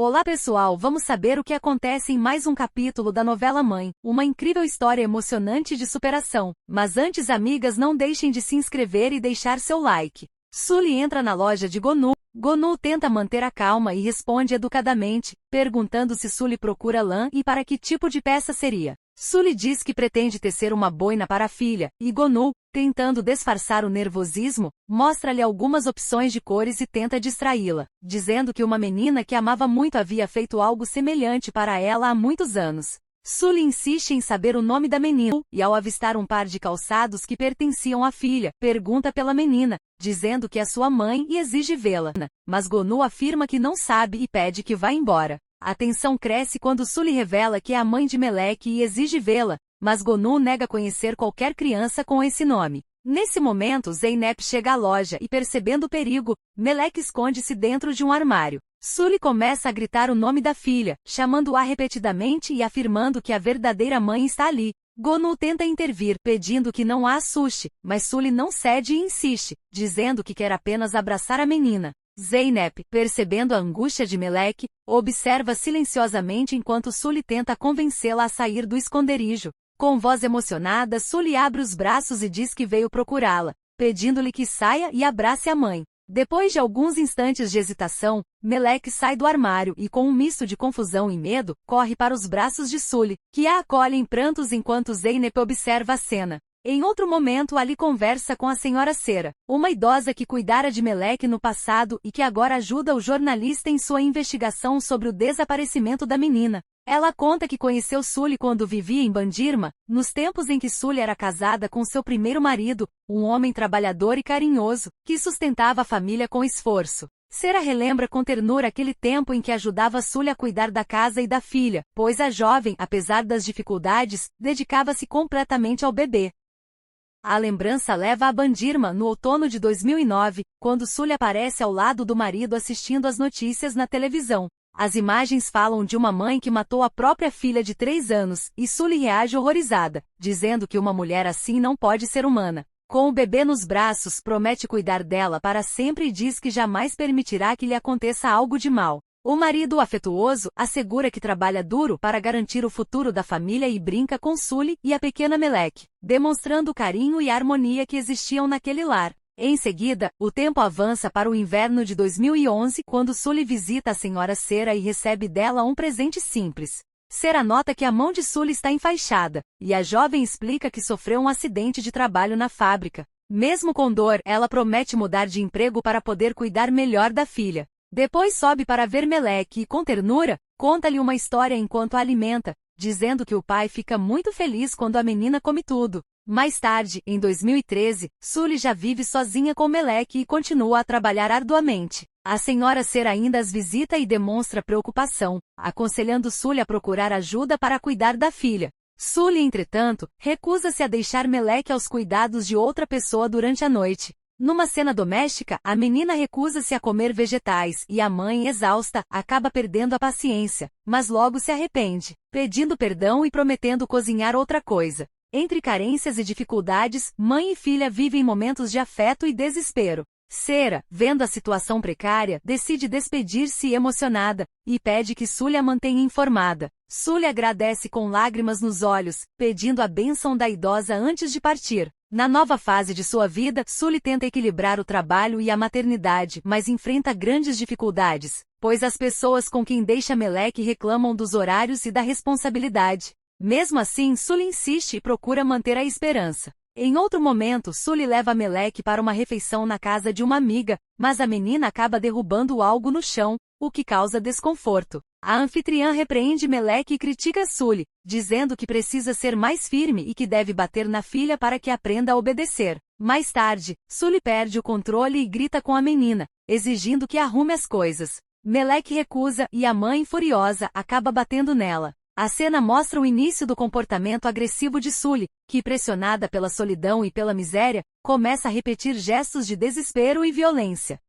Olá pessoal, vamos saber o que acontece em mais um capítulo da novela Mãe, uma incrível história emocionante de superação. Mas antes, amigas, não deixem de se inscrever e deixar seu like. Sully entra na loja de Gonu. Gonu tenta manter a calma e responde educadamente, perguntando se Sully procura lã e para que tipo de peça seria. Sully diz que pretende tecer uma boina para a filha, e Gonu, tentando disfarçar o nervosismo, mostra-lhe algumas opções de cores e tenta distraí-la, dizendo que uma menina que amava muito havia feito algo semelhante para ela há muitos anos. Sully insiste em saber o nome da menina, e ao avistar um par de calçados que pertenciam à filha, pergunta pela menina, dizendo que é sua mãe e exige vê-la. Mas Gonu afirma que não sabe e pede que vá embora. A tensão cresce quando Sully revela que é a mãe de Melek e exige vê-la, mas Gonu nega conhecer qualquer criança com esse nome. Nesse momento, Zeynep chega à loja e, percebendo o perigo, Melek esconde-se dentro de um armário. Sully começa a gritar o nome da filha, chamando-a repetidamente e afirmando que a verdadeira mãe está ali. Gonu tenta intervir, pedindo que não a assuste, mas Sully não cede e insiste, dizendo que quer apenas abraçar a menina. Zeynep, percebendo a angústia de Melek, observa silenciosamente enquanto Sully tenta convencê-la a sair do esconderijo. Com voz emocionada, Sully abre os braços e diz que veio procurá-la, pedindo-lhe que saia e abrace a mãe. Depois de alguns instantes de hesitação, Melek sai do armário e, com um misto de confusão e medo, corre para os braços de Sully, que a acolhe em prantos enquanto Zeynep observa a cena. Em outro momento, Ali conversa com a senhora Cera, uma idosa que cuidara de Melek no passado e que agora ajuda o jornalista em sua investigação sobre o desaparecimento da menina. Ela conta que conheceu Sully quando vivia em Bandirma, nos tempos em que Sully era casada com seu primeiro marido, um homem trabalhador e carinhoso, que sustentava a família com esforço. Cera relembra com ternura aquele tempo em que ajudava Sully a cuidar da casa e da filha, pois a jovem, apesar das dificuldades, dedicava-se completamente ao bebê. A lembrança leva a Bandirma no outono de 2009, quando Sully aparece ao lado do marido assistindo às notícias na televisão. As imagens falam de uma mãe que matou a própria filha de 3 anos, e Sully reage horrorizada, dizendo que uma mulher assim não pode ser humana. Com o bebê nos braços, promete cuidar dela para sempre e diz que jamais permitirá que lhe aconteça algo de mal. O marido afetuoso assegura que trabalha duro para garantir o futuro da família e brinca com Sully e a pequena Melek, demonstrando o carinho e a harmonia que existiam naquele lar. Em seguida, o tempo avança para o inverno de 2011, quando Sully visita a senhora Cera e recebe dela um presente simples. Cera nota que a mão de Sully está enfaixada, e a jovem explica que sofreu um acidente de trabalho na fábrica. Mesmo com dor, ela promete mudar de emprego para poder cuidar melhor da filha. Depois sobe para ver Melek e, com ternura, conta-lhe uma história enquanto a alimenta, dizendo que o pai fica muito feliz quando a menina come tudo. Mais tarde, em 2013, Sully já vive sozinha com Melek e continua a trabalhar arduamente. A senhora Cera ainda as visita e demonstra preocupação, aconselhando Sully a procurar ajuda para cuidar da filha. Sully, entretanto, recusa-se a deixar Melek aos cuidados de outra pessoa durante a noite. Numa cena doméstica, a menina recusa-se a comer vegetais e a mãe, exausta, acaba perdendo a paciência, mas logo se arrepende, pedindo perdão e prometendo cozinhar outra coisa. Entre carências e dificuldades, mãe e filha vivem momentos de afeto e desespero. Cera, vendo a situação precária, decide despedir-se emocionada, e pede que Sully a mantenha informada. Sully agradece com lágrimas nos olhos, pedindo a bênção da idosa antes de partir. Na nova fase de sua vida, Sully tenta equilibrar o trabalho e a maternidade, mas enfrenta grandes dificuldades, pois as pessoas com quem deixa Melek reclamam dos horários e da responsabilidade. Mesmo assim, Sully insiste e procura manter a esperança. Em outro momento, Sully leva Melek para uma refeição na casa de uma amiga, mas a menina acaba derrubando algo no chão, o que causa desconforto. A anfitriã repreende Melek e critica Sully, dizendo que precisa ser mais firme e que deve bater na filha para que aprenda a obedecer. Mais tarde, Sully perde o controle e grita com a menina, exigindo que arrume as coisas. Melek recusa e a mãe, furiosa, acaba batendo nela. A cena mostra o início do comportamento agressivo de Sully, que, pressionada pela solidão e pela miséria, começa a repetir gestos de desespero e violência.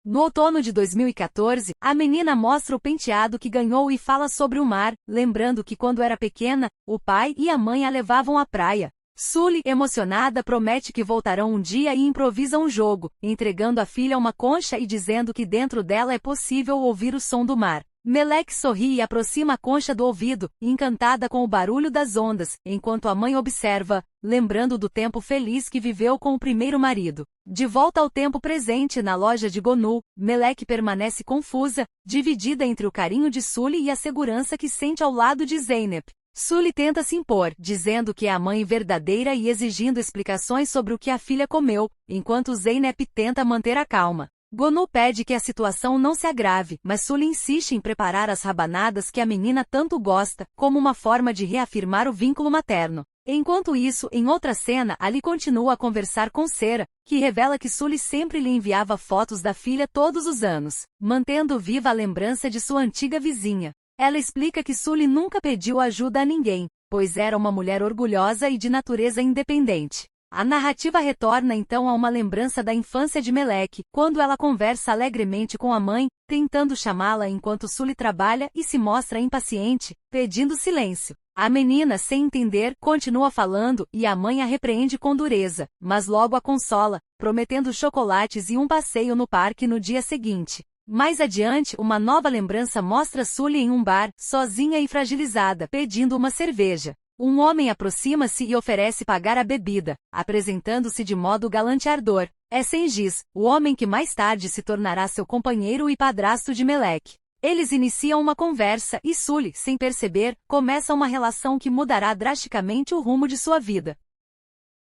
No outono de 2014, a menina mostra o penteado que ganhou e fala sobre o mar, lembrando que quando era pequena, o pai e a mãe a levavam à praia. Sully, emocionada, promete que voltarão um dia e improvisa um jogo, entregando à filha uma concha e dizendo que dentro dela é possível ouvir o som do mar. Meleque sorri e aproxima a concha do ouvido, encantada com o barulho das ondas, enquanto a mãe observa, lembrando do tempo feliz que viveu com o primeiro marido. De volta ao tempo presente na loja de Gonu, Meleque permanece confusa, dividida entre o carinho de Sully e a segurança que sente ao lado de Zeynep. Sully tenta se impor, dizendo que é a mãe verdadeira e exigindo explicações sobre o que a filha comeu, enquanto Zeynep tenta manter a calma. Gonu pede que a situação não se agrave, mas Sully insiste em preparar as rabanadas que a menina tanto gosta, como uma forma de reafirmar o vínculo materno. Enquanto isso, em outra cena, Ali continua a conversar com Sera, que revela que Sully sempre lhe enviava fotos da filha todos os anos, mantendo viva a lembrança de sua antiga vizinha. Ela explica que Sully nunca pediu ajuda a ninguém, pois era uma mulher orgulhosa e de natureza independente. A narrativa retorna então a uma lembrança da infância de Meleque, quando ela conversa alegremente com a mãe, tentando chamá-la enquanto Sully trabalha e se mostra impaciente, pedindo silêncio. A menina, sem entender, continua falando e a mãe a repreende com dureza, mas logo a consola, prometendo chocolates e um passeio no parque no dia seguinte. Mais adiante, uma nova lembrança mostra Sully em um bar, sozinha e fragilizada, pedindo uma cerveja. Um homem aproxima-se e oferece pagar a bebida, apresentando-se de modo galanteador. É Cengiz, o homem que mais tarde se tornará seu companheiro e padrasto de Meleque. Eles iniciam uma conversa e Sully, sem perceber, começa uma relação que mudará drasticamente o rumo de sua vida.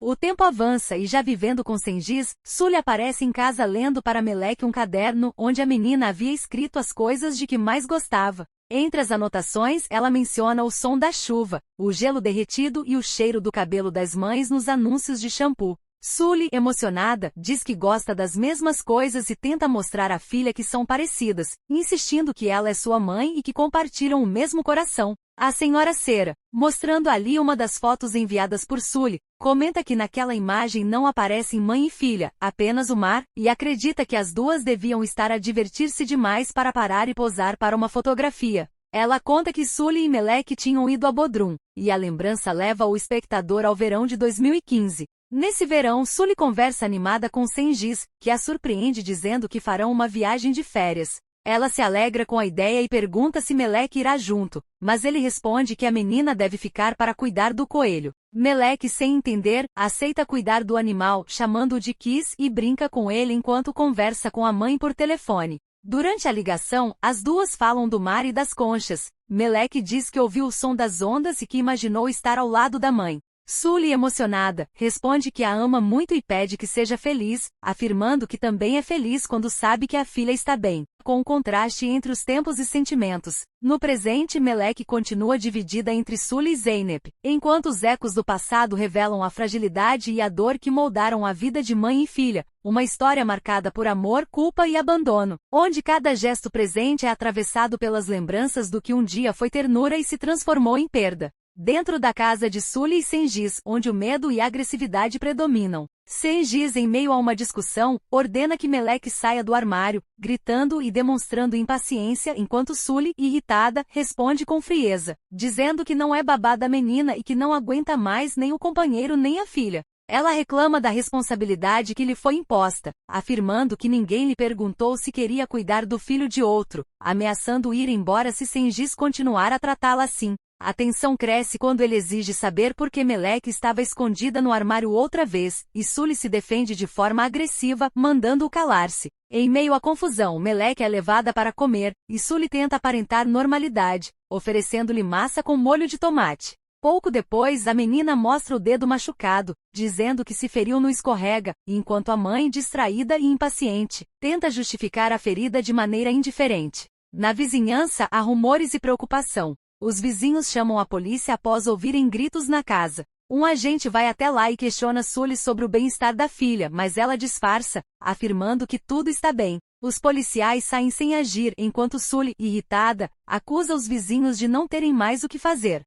O tempo avança e já vivendo com Cengiz, Sully aparece em casa lendo para Meleque um caderno onde a menina havia escrito as coisas de que mais gostava. Entre as anotações, ela menciona o som da chuva, o gelo derretido e o cheiro do cabelo das mães nos anúncios de shampoo. Sully, emocionada, diz que gosta das mesmas coisas e tenta mostrar à filha que são parecidas, insistindo que ela é sua mãe e que compartilham o mesmo coração. A senhora Sera, mostrando ali uma das fotos enviadas por Sully, comenta que naquela imagem não aparecem mãe e filha, apenas o mar, e acredita que as duas deviam estar a divertir-se demais para parar e posar para uma fotografia. Ela conta que Sully e Meleque tinham ido a Bodrum, e a lembrança leva o espectador ao verão de 2015. Nesse verão, Sully conversa animada com Cengiz, que a surpreende dizendo que farão uma viagem de férias. Ela se alegra com a ideia e pergunta se Meleque irá junto, mas ele responde que a menina deve ficar para cuidar do coelho. Meleque, sem entender, aceita cuidar do animal, chamando-o de Kiss e brinca com ele enquanto conversa com a mãe por telefone. Durante a ligação, as duas falam do mar e das conchas. Meleque diz que ouviu o som das ondas e que imaginou estar ao lado da mãe. Sully, emocionada, responde que a ama muito e pede que seja feliz, afirmando que também é feliz quando sabe que a filha está bem, com o contraste entre os tempos e sentimentos. No presente, Meleque continua dividida entre Sully e Zeynep, enquanto os ecos do passado revelam a fragilidade e a dor que moldaram a vida de mãe e filha, uma história marcada por amor, culpa e abandono, onde cada gesto presente é atravessado pelas lembranças do que um dia foi ternura e se transformou em perda. Dentro da casa de Sully e Cengiz, onde o medo e a agressividade predominam. Cengiz, em meio a uma discussão, ordena que Meleque saia do armário, gritando e demonstrando impaciência enquanto Sully, irritada, responde com frieza, dizendo que não é babá da menina e que não aguenta mais nem o companheiro nem a filha. Ela reclama da responsabilidade que lhe foi imposta, afirmando que ninguém lhe perguntou se queria cuidar do filho de outro, ameaçando ir embora se Cengiz continuar a tratá-la assim. A tensão cresce quando ele exige saber por que Meleque estava escondida no armário outra vez, e Sully se defende de forma agressiva, mandando-o calar-se. Em meio à confusão, Meleque é levada para comer, e Sully tenta aparentar normalidade, oferecendo-lhe massa com molho de tomate. Pouco depois, a menina mostra o dedo machucado, dizendo que se feriu no escorrega, enquanto a mãe, distraída e impaciente, tenta justificar a ferida de maneira indiferente. Na vizinhança, há rumores e preocupação. Os vizinhos chamam a polícia após ouvirem gritos na casa. Um agente vai até lá e questiona Sully sobre o bem-estar da filha, mas ela disfarça, afirmando que tudo está bem. Os policiais saem sem agir, enquanto Sully, irritada, acusa os vizinhos de não terem mais o que fazer.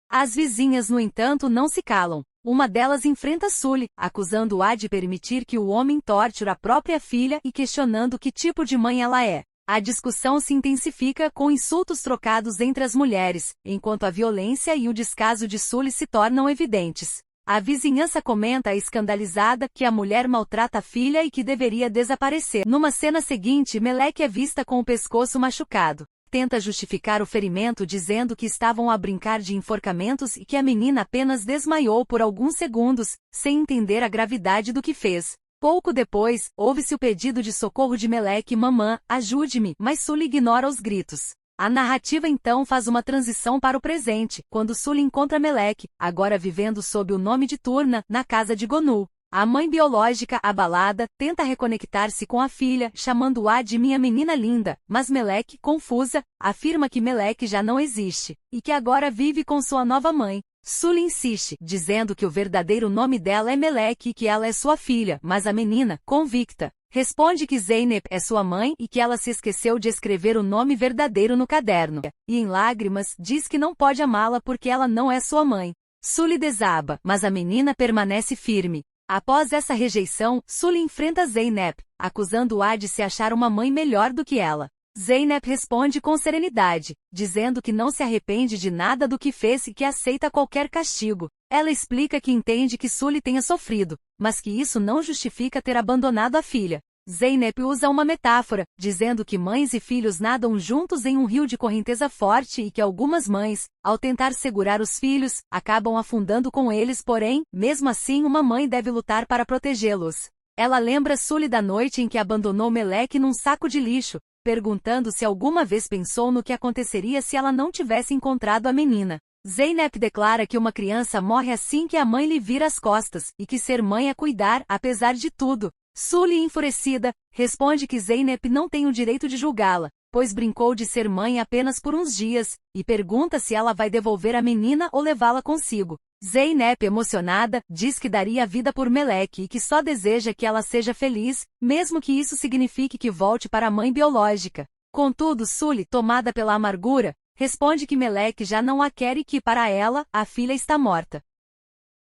As vizinhas, no entanto, não se calam. Uma delas enfrenta Sully, acusando-a de permitir que o homem torture a própria filha e questionando que tipo de mãe ela é. A discussão se intensifica com insultos trocados entre as mulheres, enquanto a violência e o descaso de Sully se tornam evidentes. A vizinhança comenta, escandalizada, que a mulher maltrata a filha e que deveria desaparecer. Numa cena seguinte, Meleque é vista com o pescoço machucado. tenta justificar o ferimento dizendo que estavam a brincar de enforcamentos e que a menina apenas desmaiou por alguns segundos, sem entender a gravidade do que fez. Pouco depois, ouve-se o pedido de socorro de Meleque: mamã, ajude-me, mas Sully ignora os gritos. A narrativa então faz uma transição para o presente, quando Sully encontra Meleque, agora vivendo sob o nome de Turna, na casa de Gonu. A mãe biológica, abalada, tenta reconectar-se com a filha, chamando-a de minha menina linda, mas Meleque, confusa, afirma que Meleque já não existe, e que agora vive com sua nova mãe. Sully insiste, dizendo que o verdadeiro nome dela é Meleque e que ela é sua filha, mas a menina, convicta, responde que Zeynep é sua mãe e que ela se esqueceu de escrever o nome verdadeiro no caderno, e em lágrimas, diz que não pode amá-la porque ela não é sua mãe. Sully desaba, mas a menina permanece firme. Após essa rejeição, Sully enfrenta Zeynep, acusando-a de se achar uma mãe melhor do que ela. Zeynep responde com serenidade, dizendo que não se arrepende de nada do que fez e que aceita qualquer castigo. Ela explica que entende que Sully tenha sofrido, mas que isso não justifica ter abandonado a filha. Zeynep usa uma metáfora, dizendo que mães e filhos nadam juntos em um rio de correnteza forte e que algumas mães, ao tentar segurar os filhos, acabam afundando com eles, porém, mesmo assim uma mãe deve lutar para protegê-los. Ela lembra Sully da noite em que abandonou Meleque num saco de lixo, perguntando se alguma vez pensou no que aconteceria se ela não tivesse encontrado a menina. Zeynep declara que uma criança morre assim que a mãe lhe vira as costas, e que ser mãe é cuidar, apesar de tudo. Sully, enfurecida, responde que Zeynep não tem o direito de julgá-la, pois brincou de ser mãe apenas por uns dias, e pergunta se ela vai devolver a menina ou levá-la consigo. Zeynep, emocionada, diz que daria a vida por Meleque e que só deseja que ela seja feliz, mesmo que isso signifique que volte para a mãe biológica. Contudo, Sully, tomada pela amargura, responde que Meleque já não a quer e que, para ela, a filha está morta.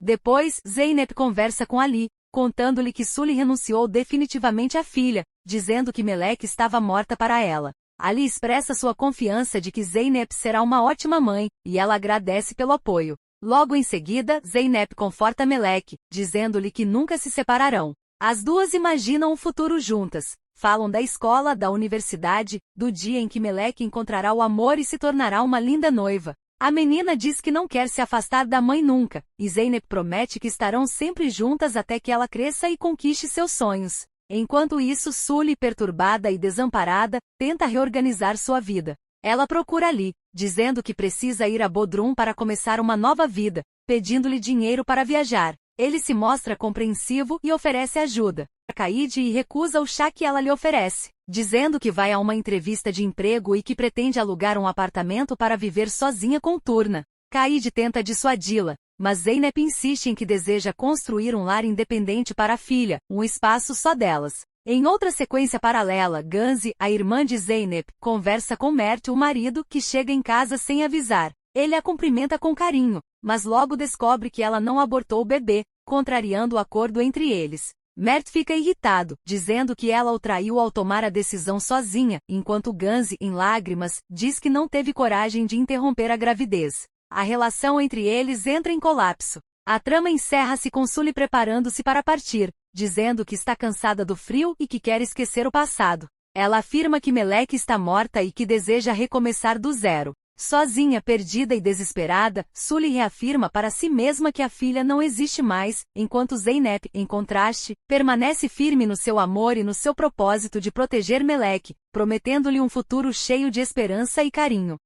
Depois, Zeynep conversa com Ali, contando-lhe que Sully renunciou definitivamente à filha, dizendo que Meleque estava morta para ela. Ali expressa sua confiança de que Zeynep será uma ótima mãe, e ela agradece pelo apoio. Logo em seguida, Zeynep conforta Meleque, dizendo-lhe que nunca se separarão. As duas imaginam um futuro juntas, falam da escola, da universidade, do dia em que Meleque encontrará o amor e se tornará uma linda noiva. A menina diz que não quer se afastar da mãe nunca, e Zeynep promete que estarão sempre juntas até que ela cresça e conquiste seus sonhos. Enquanto isso, Sully, perturbada e desamparada, tenta reorganizar sua vida. Ela procura Ali, dizendo que precisa ir a Bodrum para começar uma nova vida, pedindo-lhe dinheiro para viajar. Ele se mostra compreensivo e oferece ajuda. Caide e recusa o chá que ela lhe oferece, dizendo que vai a uma entrevista de emprego e que pretende alugar um apartamento para viver sozinha com Turna. Caide tenta dissuadi-la, mas Zeynep insiste em que deseja construir um lar independente para a filha, um espaço só delas. Em outra sequência paralela, Ganzi, a irmã de Zeynep, conversa com Mert, o marido, que chega em casa sem avisar. Ele a cumprimenta com carinho, mas logo descobre que ela não abortou o bebê, contrariando o acordo entre eles. Mert fica irritado, dizendo que ela o traiu ao tomar a decisão sozinha, enquanto Ganzi, em lágrimas, diz que não teve coragem de interromper a gravidez. A relação entre eles entra em colapso. A trama encerra-se com Sully preparando-se para partir, dizendo que está cansada do frio e que quer esquecer o passado. Ela afirma que Meleque está morta e que deseja recomeçar do zero. Sozinha, perdida e desesperada, Sully reafirma para si mesma que a filha não existe mais, enquanto Zeynep, em contraste, permanece firme no seu amor e no seu propósito de proteger Meleque, prometendo-lhe um futuro cheio de esperança e carinho.